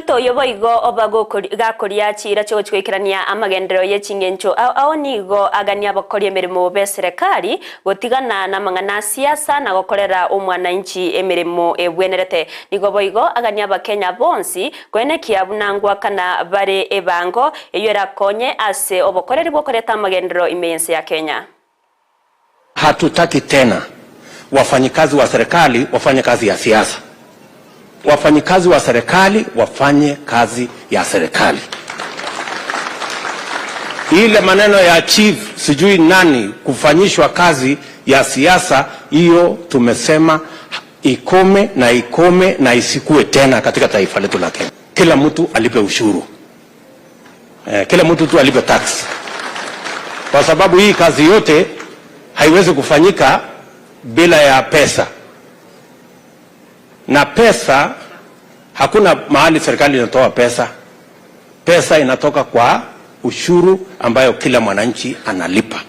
Ruto yoboigo obago gakoria chira cyo twikirania amagendero ye chingencho ao nigo agania bakorie mirimo be serikali gotigana na mangana siasa na gokorera umwananchi emirimo ebwenerete nigo boigo agania bakenya bonsi kwenekia bunangwa kana bare ebango eyera konye ase obokoreri bokoreta amagendero imense ya Kenya. Hatutaki tena wafanyikazi wa serikali wafanye kazi ya siasa. Wafanyikazi wa serikali wafanye kazi ya serikali. Ile maneno ya chief sijui nani kufanyishwa kazi ya siasa, hiyo tumesema ikome na isikue tena katika taifa letu la Kenya. Kila mtu alipe ushuru. Kila mtu tu alipe tax. Kwa sababu hii kazi yote haiwezi kufanyika bila ya pesa. Na pesa, hakuna mahali serikali inatoa pesa. Pesa inatoka kwa ushuru ambayo kila mwananchi analipa.